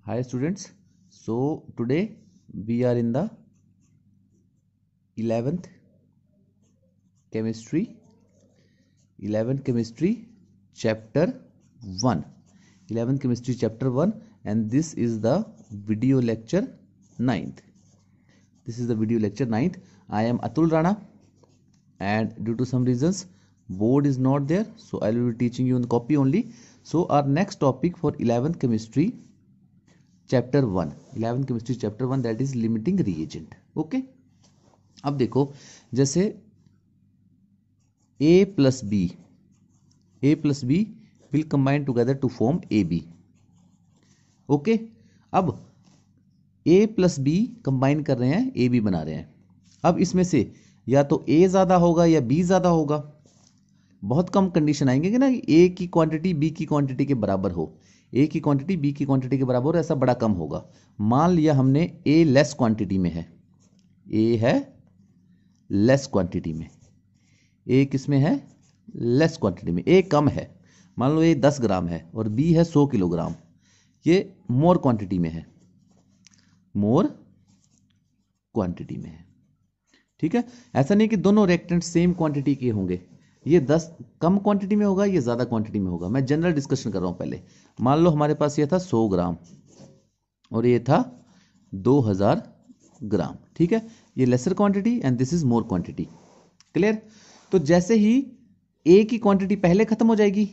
Hi students, so today we are in the 11th chemistry chapter 1 11th chemistry chapter 1 and this is the video lecture 9th. This is the video lecture 9th. I am Atul Rana and due to some reasons board is not there, so I will be teaching you on the copy only. So our next topic for 11th chemistry chapter 1 11th chemistry chapter 1 that is limiting reagent. Okay, अब देखो जैसे A plus B will combine together to form AB. Okay, अब A plus B combine कर रहे हैं, AB बना रहे हैं. अब इसमें से या तो A ज्यादा होगा या B ज्यादा होगा. बहुत कम कंडीशन आएंगे कि ना A की क्वांटिटी B की क्वांटिटी के बराबर हो, ए की क्वांटिटी बी की क्वांटिटी के बराबर, ऐसा बड़ा कम होगा. मान लिया हमने ए लेस क्वांटिटी में है, ए है लेस क्वांटिटी में, ए किस में है लेस क्वांटिटी में, ए कम है, मान लो ए 10 ग्राम है और बी है 100 किलोग्राम, ये मोर क्वांटिटी में है, मोर क्वांटिटी में है. ठीक है, ऐसा नहीं कि दोनों रिएक्टेंट सेम क्वांटिटी के होंगे, ये 10 कम क्वांटिटी में होगा, ये ज्यादा क्वांटिटी में होगा. मैं जनरल डिस्कशन कर रहा हूं. पहले मान लो हमारे पास ये था 100 ग्राम और ये था 2000 ग्राम. ठीक है, ये lesser quantity and this is more quantity. Clear? तो जैसे ही ए की क्वांटिटी पहले खत्म हो जाएगी,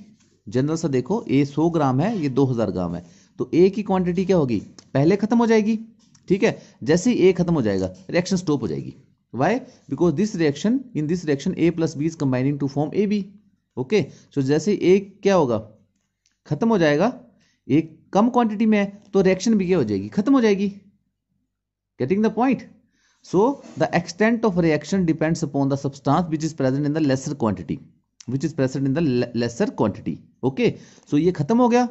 जनरल सा देखो, ए 100 ग्राम है, ये 2000 ग्राम है, तो ए की क्वांटिटी क्या होगी पहले खत्म हो जाएगी. ठीक है, जैसे ही ए खत्म हो जाएगा रिएक्शन स्टॉप हो जाएगी. Why? Because this reaction, in this reaction A plus B is combining to form AB. Okay, so जैसे A क्या होगा खत्म हो जाएगा, एक कम क्वांटिटी में है तो रिएक्शन भी क्या हो जाएगी खत्म हो जाएगी. Getting the point? So the extent of reaction depends upon the substance which is present in the lesser quantity, Okay, so ये खत्म हो गया,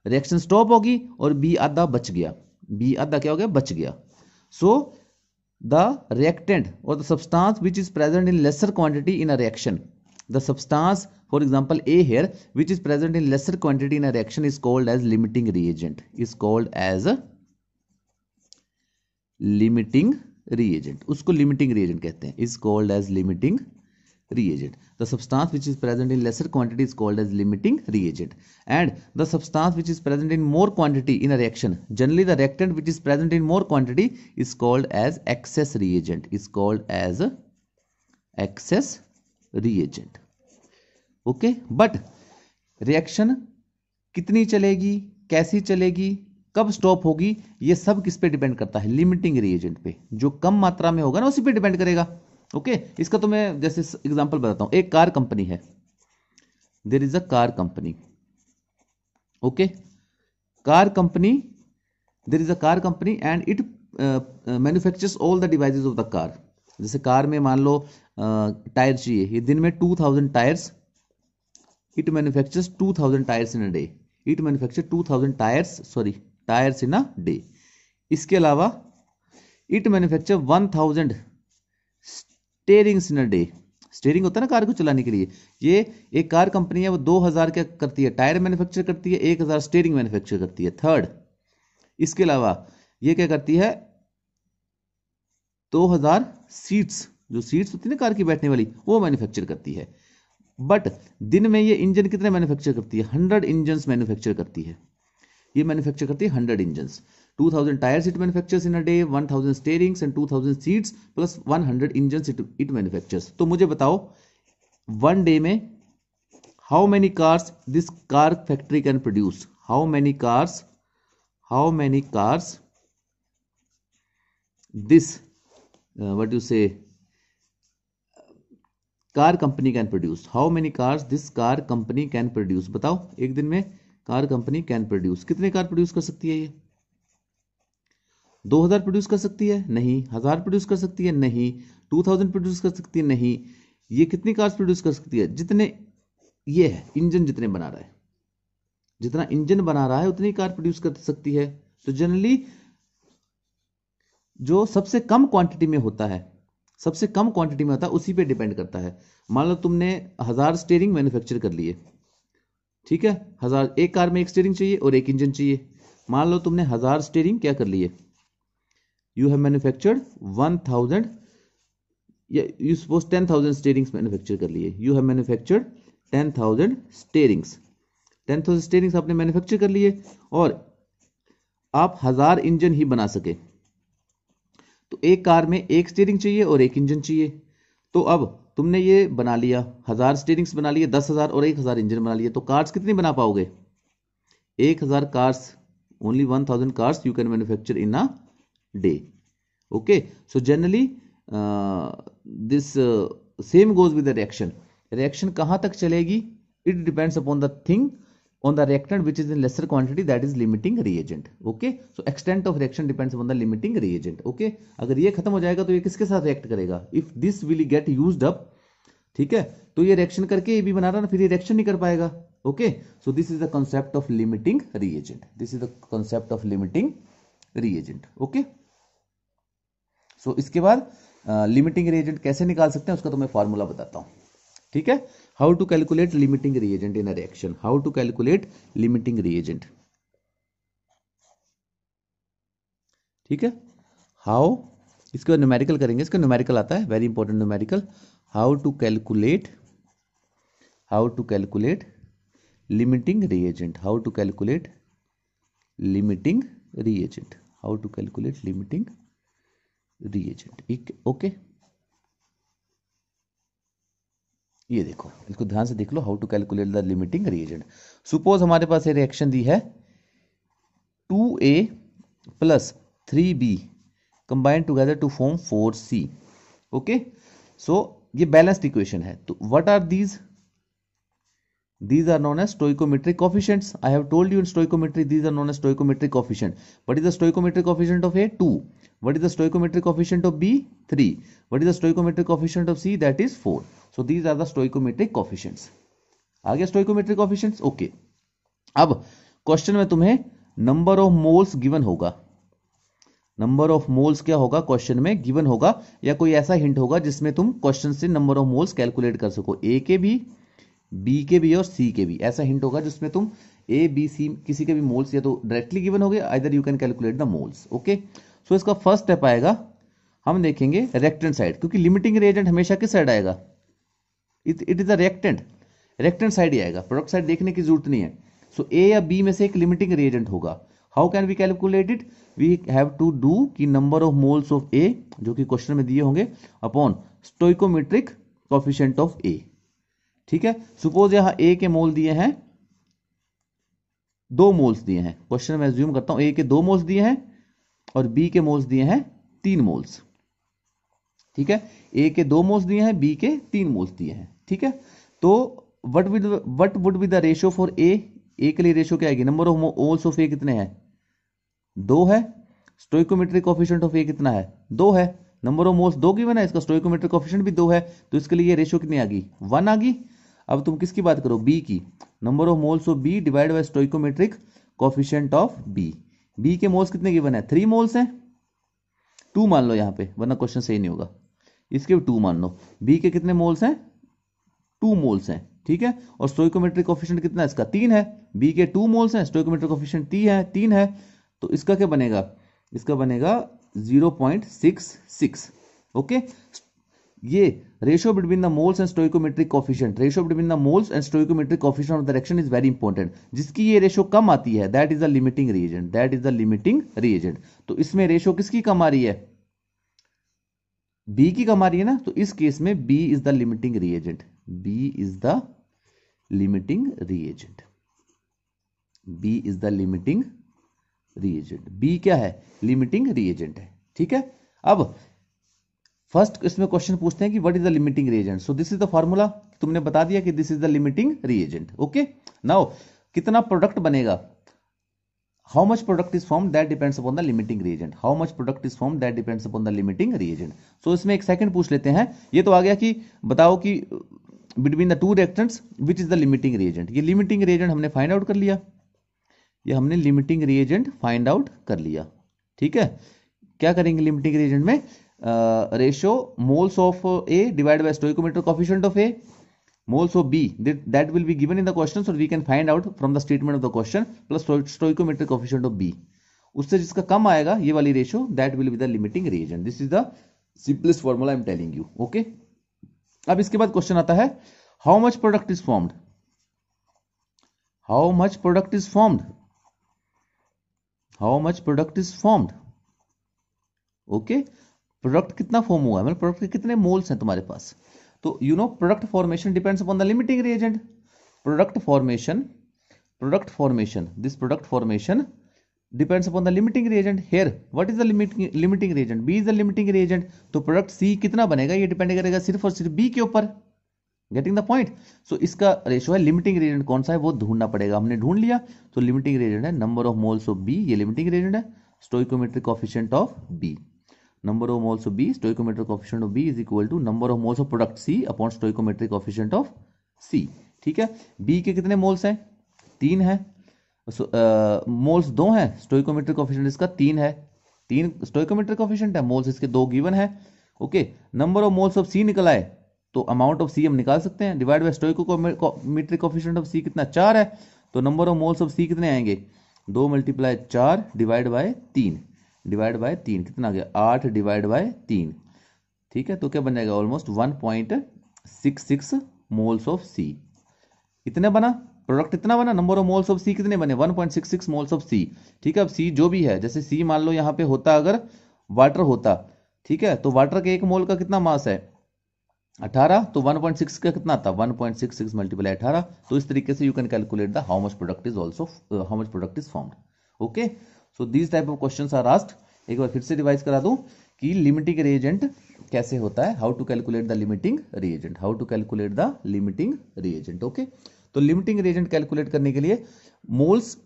रिएक्शन स्टॉप होगी और B आधा बच गया, B आधा क्या हो गया बच गया. So the reactant or the substance which is present in lesser quantity in a reaction, the substance, for example A here, which is present in lesser quantity in a reaction is called as limiting reagent, उसको limiting reagent कहते हैं, is called as limiting reagent. The substance which is present in lesser quantity is called as limiting reagent, and the substance which is present in more quantity in a reaction, generally the reactant which is present in more quantity is called as excess reagent, Okay, but reaction कितनी चलेगी, कैसी चलेगी, कब stop होगी, ये सब किस पे डिपेंड करता है, लिमिटिंग रिएजेंट पे. जो कम मात्रा में होगा ना उसी पे डिपेंड करेगा. ओके, इसका तो मैं जैसे एग्जांपल बताता हूं. एक कार कंपनी है, there is a car company. Okay, car company, there is a car company and it manufactures all the devices of the car. जैसे कार में मान लो टायर चाहिए, ये दिन में 2000 tyres, it manufactures 2000 tyres in a day, it manufacture 2000 tyres in a day. इसके अलावा it manufacture 1000 steerings in a day. Steering होता है ना कार को चलाने के लिए. ये एक कार कंपनी है, वो 2000 क्या करती है, टायर मैन्युफैक्चर करती है, 1000 स्टेयरिंग मैन्युफैक्चर करती है. थर्ड, इसके अलावा ये क्या करती है, 2000 सीट्स, जो सीट्स होती है ना कार की बैठने वाली, वो मैन्युफैक्चर करती है. बट दिन में ये इंजन कितने मैन्युफैक्चर करती है, 100 इंजन मैन्युफैक्चर करती है. ये मैन्युफैक्चर करती है 100 engine. 2000 tires it manufactures in a day, 1000 steerings and 2000 seats plus 100 engines it manufactures. तो मुझे बताओ one day में how many cars this car factory can produce, how many cars this what do you say car company can produce, how many cars this car company can produce. बताओ एक दिन में car company can produce, कितने car produce कर सकती है. ये 2000 produce कर सकती है नहीं, 1000 प्रोड्यूस कर सकती है नहीं, 2000 प्रोड्यूस कर सकती है नहीं. ये कितनी कार्स प्रोड्यूस कर सकती है, जितने ये है इंजन, जितने बना रहा है, जितना इंजन बना रहा है उतनी कार प्रोड्यूस कर सकती है. तो जनरली जो सबसे कम क्वांटिटी में होता है, उसी पे डिपेंड करता है. मान लो तुमने 1000 स्टीयरिंग मैन्युफैक्चर कर लिए, ठीक है, 1000, एक कार में एक स्टीयरिंग चाहिए और एक इंजन चाहिए, मान लो तुमने 1000 स्टीयरिंग क्या कर लिए, यू हैव मैन्युफैक्चर्ड 1000, या यू सपोज 10,000 स्टीयरिंग्स मैन्युफैक्चर कर लिए, यू हैव मैन्युफैक्चर्ड 10,000 स्टीयरिंग्स, 10,000 स्टीयरिंग्स आपने मैन्युफैक्चर कर लिए, और आप 1000 इंजन ही बना सके, तो एक कार में एक स्टीयरिंग चाहिए और एक इंजन चाहिए। तो अब तुमने ये बना लिया, 1000 स्टीयरिंग्स बना लिए, 10,000 और 1,000 इंजन बना लिए, तो कार्स कितनी बना पाओगे? 1,000 cars, only 1,000 cars you can manufacture in a day. Okay, so generally this same goes with the reaction. Reaction कहां तक चलेगी? It depends upon the thing on the reactant which is in lesser quantity, that is limiting reagent. Okay, so extent of reaction depends upon the limiting reagent. Okay, अगर ये खत्म हो जाएगा तो ये किसके साथ रिएक्ट करेगा? If this will get used up, ठीक है, तो ये रिएक्शन करके ये भी बना रहा ना, फिर ये रिएक्शन नहीं कर पाएगा। Okay, so this is the concept of limiting reagent. This is the concept of limiting reagent. Okay, so इसके बाद लिमिटिंग रिएजेंट कैसे निकाल सकते हैं उसका तो मैं फॉर्मूला बताता हूं। ठीक है, how to calculate limiting reagent in a reaction, how to calculate limiting reagent. ठीक है, हाउ, इसके बाद न्यूमेरिकल करेंगे, इसका न्यूमेरिकल आता है, very important numerical. How to calculate limiting reagent, how to calculate limiting reagent, how to calculate limiting reagent. Okay, ये देखो, इसको ध्यान से देख लो, how to calculate the limiting reagent. Suppose हमारे पास ये रिएक्शन दी है 2A plus 3B combined together to form 4C। Okay, so ये बैलेंस्ड इक्वेशन है, तो what are these? These are known as stoichiometric coefficients. I have told you in stoichiometry these are known as stoichiometric coefficient. What is the stoichiometric coefficient of A? 2. What is the stoichiometric coefficient of B? 3. What is the stoichiometric coefficient of C? That is 4. So these are the stoichiometric coefficients. आ गया stoichiometric coefficients? Okay. अब question में तुम्हें number of moles given होगा, number of moles क्या होगा question में given होगा, या कोई ऐसा हिंट होगा जिसमें तुम क्वेश्चन से नंबर ऑफ मोल्स कैलकुलेट कर सको, ए के भी, बी के भी और सी के भी, ऐसा हिंट होगा जिसमें तुम ए बी सी किसी के भी मोल्स या तो डायरेक्टली गिवन हो गए, either you can calculate the moles. Okay, so इसका फर्स्ट स्टेप आएगा, हम देखेंगे रिएक्टेंट साइड, क्योंकि लिमिटिंग रिएजेंट हमेशा किस साइड आएगा? It is a reactant side ही आएगा, प्रोडक्ट साइड देखने की जरूरत नहीं है। सो ए या बी में से एक लिमिटिंग रिएजेंट होगा। How can we calculate it? We have to do की number of moles of A, जो कि क्वेश्चन में दिए होंगे, upon stoichiometric coefficient of A. ठीक है, सपोज यहां ए के मोल दिए हैं 2 मोल्स दिए हैं, क्वेश्चन में अज्यूम करता हूं ए के 2 मोल्स दिए हैं और बी के मोल्स दिए हैं 3 मोल्स। ठीक है, ए के 2 मोल्स दिए हैं, बी के 3 मोल्स दिए हैं। ठीक है, तो what would be the ratio for A? A के लिए रेशियो क्या आएगी? Number of moles of A कितने हैं? 2 है। स्टोइकोमेट्रिक कोएफिशिएंट ऑफ ए कितना है? 2 है। नंबर ऑफ मोल्स 2 गिवन है, इसका स्टोइकोमेट्रिक कोएफिशिएंट भी 2 है, तो इसके लिए ये रेशियो कितनी आ गई? 1 आ गई। अब तुम किसकी बात करो? बी की। Number of moles of B divide by stoichiometric coefficient of B. B के मोल्स कितने गिवन है? 3 मोल्स हैं, 2 मान लो यहां पे, वरना क्वेश्चन सही नहीं होगा। इसके भी 2 मान लो। बी के कितने मोल्स हैं? 2 मोल्स हैं। ठीक है, और स्टोइकोमेट्रिक कोएफिशिएंट कितना है इसका? 3 है। बी के 2 मोल्स हैं, स्टोइकोमेट्रिक कोएफिशिएंट 3 है, तो इसका क्या बनेगा? इसका बनेगा 0.66। ओके, ये ratio between the moles and stoichiometric coefficient, ratio between the moles and stoichiometric coefficient of the reaction is very important. जिसकी ये रेशियो कम आती है, that is the limiting reagent, that is the limiting reagent. तो इसमें ratio किसकी कम आ रही है? B की कम आ रही है ना, तो इस केस में B is the limiting reagent, B is the limiting reagent, B is the limiting reagent. B क्या है? लिमिटिंग रिएजेंट है। ठीक है, अब फर्स्ट इसमें क्वेश्चन पूछते हैं कि what is the limiting reagent. So this is the formula, तुमने बता दिया कि this is the limiting reagent. Okay, now कितना प्रोडक्ट बनेगा? How much product is form, that depends upon the limiting reagent. How much product is form, that depends upon the limiting reagent. So इसमें एक second पूछ लेते हैं। ये तो आ गया कि बताओ कि between the 2 reactants which is the limiting reagent. ये लिमिटिंग रिएजेंट हमने फाइंड आउट कर लिया, ये हमने लिमिटिंग रिएजेंट फाइंड आउट कर लिया। ठीक है, क्या करेंगे लिमिटिंग रिएजेंट में? Ratio moles of A divide by stoichiometric coefficient of A, moles of B that will be given in the question, so we can find out from the statement of the question plus stoichiometric coefficient of B. उससे जिसका कम आएगा ये वाली ratio, that will be the limiting reagent. This is the simplest formula I am telling you. Okay. अब इसके बाद question आता है how much product is formed. How much product is formed? How much product is formed? Okay product कितना form हुआ है, मतलब product के कितने मोल्स हैं तुम्हारे पास. तो you know product formation depends upon the limiting reagent. Product formation this product formation depends upon the limiting reagent. Here what is the limiting reagent? B is the limiting reagent. तो product C कितना बनेगा ये depend करेगा सिर्फ और सिर्फ B के ऊपर. Getting the point. सो इसका रेशियो है लिमिटिंग रिएजेंट कौन सा है वो ढूंढना पड़ेगा. हमने ढूंढ लिया. तो लिमिटिंग रिएजेंट है number of moles of B, ये लिमिटिंग रिएजेंट है. Stoichiometric coefficient of B, number of moles of B, stoichiometric coefficient of B is equal to number of moles of product C upon stoichiometric coefficient of C. ठीक है. B के कितने moles हैं? 3 है. Moles 2 हैं. Stoichiometric coefficient इसका 3 है. 3 stoichiometric coefficient है. मोल्स इसके 2 गिवन है. Okay. Number of moles of C निकला है तो अमाउंट ऑफ C हम निकाल सकते हैं. Divide by stoichiometric coefficient of C कितना 4 है. तो number of moles of C कितने आएंगे? 2 multiply 4 divide by 3 divide by 3 कितना आ गया? 8 डिवाइड बाय 3. ठीक है. तो क्या बन जाएगा? ऑलमोस्ट 1.66 मोल्स ऑफ सी. इतने बना प्रोडक्ट, इतना बना. नंबर ऑफ मोल्स ऑफ सी कितने बने? 1.66 मोल्स ऑफ सी. ठीक है. अब सी जो भी है, जैसे सी मान लो यहाँ पे होता अगर वाटर होता, ठीक है, तो वाटर के एक मोल का कितना मास है? 18. तो 1.6 का कितना आता? 1.66 मल्टीप्लाई 18. तो इस तरीके से you can calculate the how much product is formed. Okay. So these type of questions are asked. एक बार फिर से रिवाइज करा दूं कि लिमिटिंग रिएजेंट कैसे होता है, how to calculate the limiting reagent, how to calculate the limiting reagent. Okay. तो लिमिटिंग रिएजेंट कैलकुलेट करने के लिए moles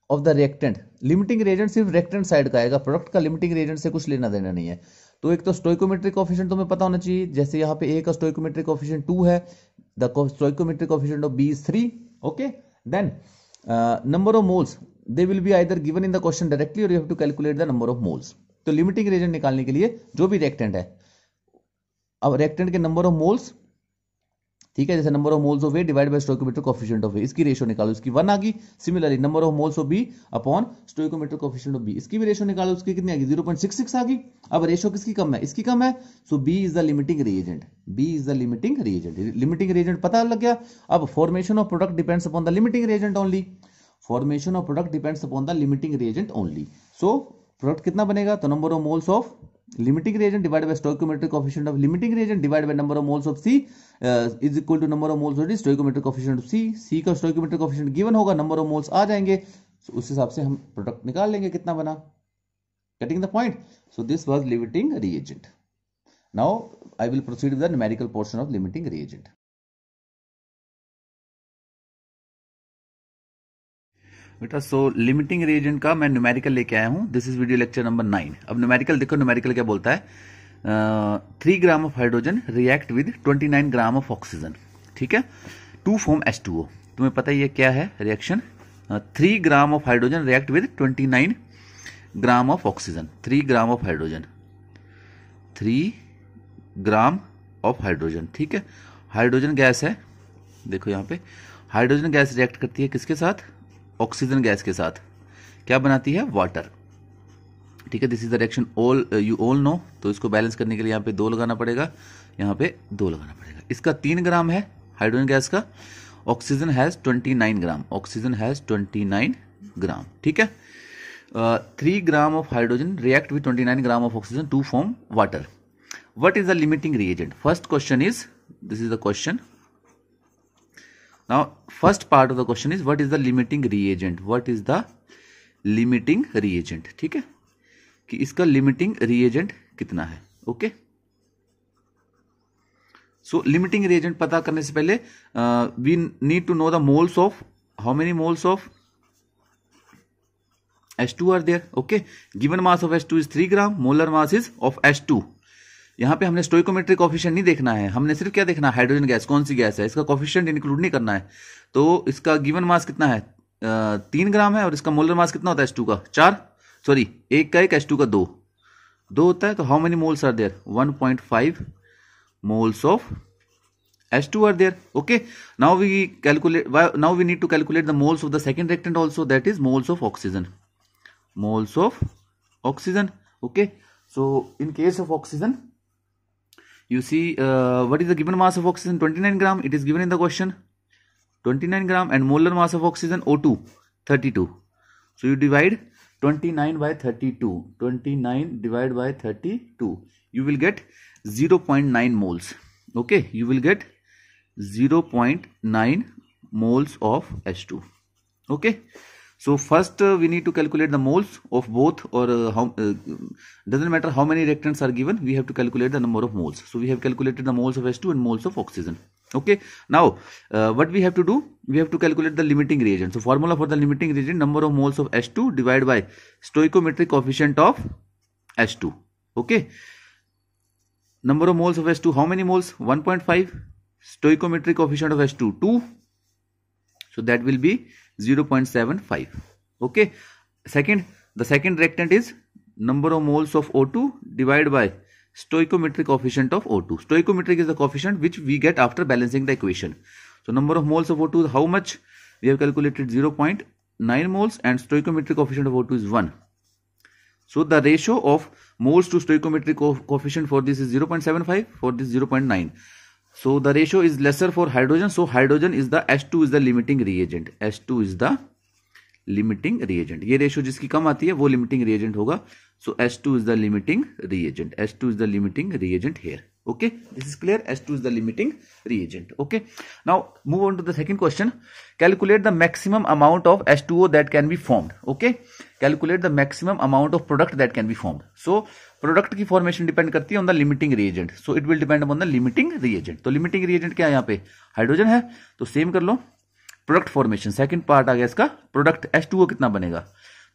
of the reactant, limiting reagent सिर्फ रिएक्टेंट साइड का आएगा, प्रोडक्ट का लिमिटिंग रिएजेंट से कुछ लेना देना नहीं है. तो एक तो स्टोइकोमेट्रिक कोएफिशिएंट तुम्हें पता होना चाहिए. जैसे यहाँ पे ए का स्टोइकोमेट्रिक कोएफिशिएंट 2 है, the stoichiometric coefficient of B is 3. Okay. Then number of moles, they will be either given in the question directly or you have to calculate the number of moles. तो limiting reagent निकालने के लिए जो भी reactant है, अब reactant के number of moles, ठीक है, जैसे number of moles of A divide by stoichiometric coefficient of A, इसकी रेशियो निकालो, इसकी 1 आ गई. Similarly number of moles of B upon stoichiometric coefficient of B, इसकी भी रेशियो निकालो, उसकी कितनी आ गई? 0.66 आ गई. अब रेशियो किसकी कम है? इसकी कम है. So B is the limiting reagent. B is the limiting reagent. Limiting reagent पता लग गया. अब formation of product depends upon the limiting reagent only. Formation of product depends upon the limiting reagent only. So product कितना बनेगा? तो number of moles of limiting reagent divided by stoichiometric coefficient of limiting reagent divided by number of moles of C is equal to number of moles of the stoichiometric coefficient of C. C का stoichiometric coefficient given होगा, number of moles आ जाएंगे, so उस हिसाब से हम product निकाल लेंगे कितना बना. Getting the point? So this was limiting reagent. Now I will proceed with the numerical portion of limiting reagent. बेटा सो लिमिटिंग रिएजेंट का मैं न्यूमेरिकल लेके आया हूं. This is video lecture number 9. अब न्यूमेरिकल देखो, न्यूमेरिकल क्या बोलता है? 3 gram of hydrogen react with 29 gram of oxygen. ठीक है, टू फॉर्म H2O. तुम्हें पता ही है क्या है reaction. 3 gram of hydrogen react with 29 gram of oxygen. 3 gram of hydrogen, 3 gram of hydrogen. ठीक है, हाइड्रोजन गैस है. देखो यहां पे हाइड्रोजन गैस रिएक्ट करती है किसके साथ? ऑक्सीजन गैस के साथ. क्या बनाती है? वाटर. ठीक है, this is the reaction all you all know. तो इसको बैलेंस करने के लिए यहाँ पे 2 लगाना पड़ेगा, यहाँ पे 2 लगाना पड़ेगा. इसका 3 ग्राम है हाइड्रोजन गैस का. Oxygen has 29 gram. Oxygen has 29 gram. ठीक है, 3 gram of hydrogen react with 29 gram of oxygen to form water. What is the limiting reagent? First question is, this is the question. Now, first part of the question is what is the limiting reagent? What is the limiting reagent? ठीक है, कि इसका limiting reagent कितना है. Okay. सो limiting reagent पता करने से पहले we need to know the moles of, how many moles of H2 are there. Okay, given mass of H2 is 3 gram, molar mass is of H2. यहां पे हमने stoichiometric coefficient नहीं देखना है, हमने सिर्फ क्या देखना है? हाइड्रोजन गैस कौन सी गैस है, इसका कोएफिशिएंट इंक्लूड नहीं करना है. तो इसका गिवन मास कितना है? 3 ग्राम है. और इसका मोलर मास कितना होता है H2 का? 4, सॉरी 1 का 1, H2 का 2 होता है. तो how many moles are there? 1.5 moles of H2 are there. Okay, now we calculate, now we need to calculate the moles of the second reactant also, that is moles of oxygen. Moles of oxygen. Okay, so in case of oxygen, you see what is the given mass of oxygen? 29 gram. It is given in the question, 29 gram, and molar mass of oxygen O2 32. So you divide 29 by 32. 29 divided by 32. You will get 0.9 moles. Okay, you will get 0.9 moles of H2. Okay, so first we need to calculate the moles of both, or doesn't matter how many reactants are given, we have to calculate the number of moles. So we have calculated the moles of H2 and moles of oxygen. Okay, now what we have to do, we have to calculate the limiting reagent. So formula for the limiting reagent, number of moles of H2 divided by stoichiometric coefficient of H2. Okay, number of moles of H2, how many moles? 1.5. Stoichiometric coefficient of H2 2, so that will be 0.75. Okay, the second reactant is number of moles of O2 divided by stoichiometric coefficient of O2. Stoichiometric is the coefficient which we get after balancing the equation. So number of moles of O2, how much? We have calculated 0.9 moles, and stoichiometric coefficient of O2 is 1. So the ratio of moles to stoichiometric coefficient for this is 0.75, for this 0.9. So the ratio is lesser for hydrogen. So hydrogen is the H2 is the limiting reagent. H2 is the limiting reagent. ये ratio जिसकी कम आती है वो limiting reagent होगा. So H2 is the limiting reagent. H2 is the limiting reagent here. Okay, this is clear. H2 is the limiting reagent. Okay, now move on to the second question. Calculate the maximum amount of H2O that can be formed. Okay, calculate the maximum amount of product that can be formed. So product की formation depend करती है on the limiting reagent. So it will depend upon the limiting reagent. तो limiting reagent क्या है यहाँ पे? Hydrogen है, तो सेम कर लो. प्रोडक्ट फॉर्मेशन सेकंड पार्ट आ गया इसका. प्रोडक्ट H2O कितना बनेगा?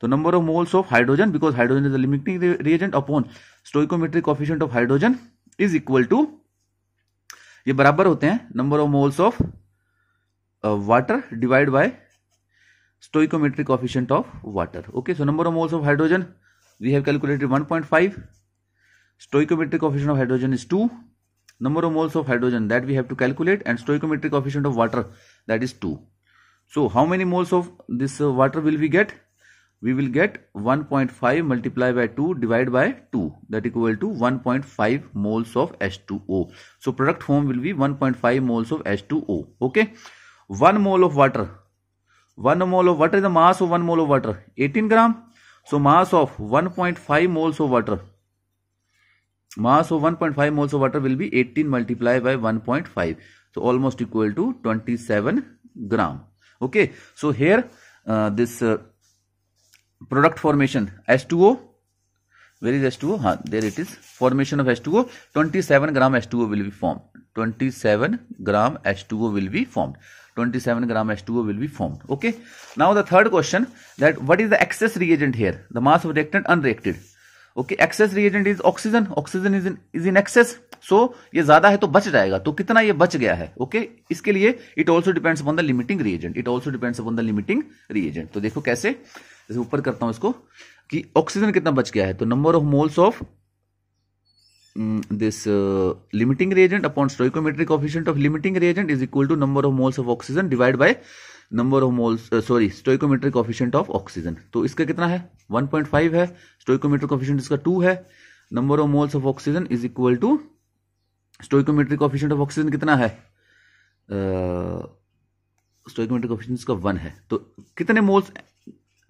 तो number of moles of hydrogen, because hydrogen is the limiting reagent, upon stoichiometric coefficient of hydrogen is equal to, ये बराबर होते हैं number of moles of water divide by stoichiometric coefficient of water. Okay, so number of moles of hydrogen we have calculated 1.5. Stoichiometric coefficient of hydrogen is 2. Number of moles of hydrogen that we have to calculate, and stoichiometric coefficient of water, that is 2. So how many moles of this water will we get? We will get 1.5 multiplied by 2 divided by 2, that equal to 1.5 moles of H2O. So product form will be 1.5 moles of H2O. Okay, 1 mole of water. 1 mole of water is the mass of 1 mole of water, 18 gram. So mass of 1.5 moles of water, mass of 1.5 moles of water will be 18 multiplied by 1.5, so almost equal to 27 gram. Okay, so here this product formation H2O, where is H2O? There it is. Formation of H2O, 27 gram H2O will be formed. 27 gram H2O will be formed. 27 gram H2O will be formed. Okay, now the third question, that what is the excess reagent here? The mass of reactant unreacted. Okay, excess reagent is oxygen. Oxygen is in excess. So ये ज्यादा है तो बच जाएगा. तो कितना ये बच गया है? Okay, इसके लिए it also depends upon the limiting reagent. It also depends upon the limiting reagent. तो देखो कैसे, जैसे ऊपर करता हूं इसको कि ऑक्सीजन कितना बच गया है. तो number of moles of this limiting reagent upon stoichiometric coefficient of limiting reagent is equal to number of moles of oxygen divided by number of moles stoichiometric coefficient of oxygen. तो इसका कितना है? 1.5 है. stoichiometric coefficient इसका 2 है. number of moles of oxygen is equal to stoichiometric coefficient of oxygen कितना है? stoichiometric coefficient इसका 1 है. तो कितने मोल्स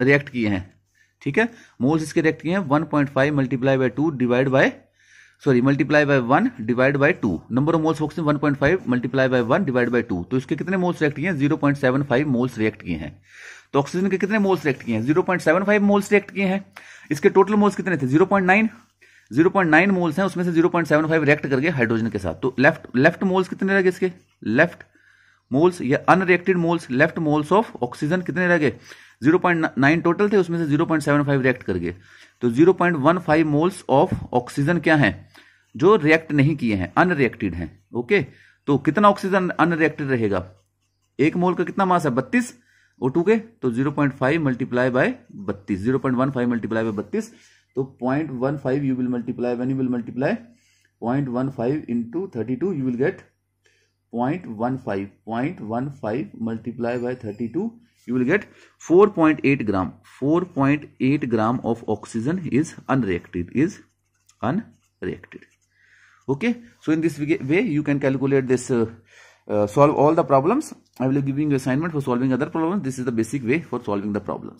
रिएक्ट किए हैं? ठीक है, मोल्स इसके रिएक्ट किए हैं 1.5 multiply by 2 divide by multiply by 1 divide by 2. Number of moles oxygen 1.5 multiply by 1 divide by 2. तो इसके कितने मोल्स रिएक्ट किए हैं? 0.75 मोल्स रिएक्ट किए हैं. तो ऑक्सीजन के कितने मोल्स रिएक्ट किए हैं? 0.75 मोल्स रिएक्ट किए हैं. इसके टोटल मोल्स कितने थे? 0.9 मोल्स हैं, उसमें से 0.75 रिएक्ट करके हाइड्रोजन के साथ. तो लेफ्ट मोल्स कितने रह गए इसके? लेफ्ट मोल्स या unreacted moles, left moles of oxygen कितने रह गए? 0.9 टोटल थे, उसमें से 0.75 रिएक्ट कर गए. तो 0.15 मोल्स ऑफ ऑक्सीजन क्या है? जो रिएक्ट नहीं किए हैं, अनरिएक्टेड हैं. ओके, तो कितना ऑक्सीजन अनरिएक्टेड रहेगा? एक मोल का कितना मास है? 32 O2 के. तो 0.5 मल्टीप्लाई बाय 32, 0.15 मल्टीप्लाई बाय 32. तो 0.15 you will multiply, when you will multiply 0.15 into 32 you will get 0.15 multiply by 32, you will get 4.8 gram. 4.8 gram of oxygen is unreacted. Okay, so in this way you can calculate this, solve all the problems. I will be giving you assignment for solving other problems. This is the basic way for solving the problems.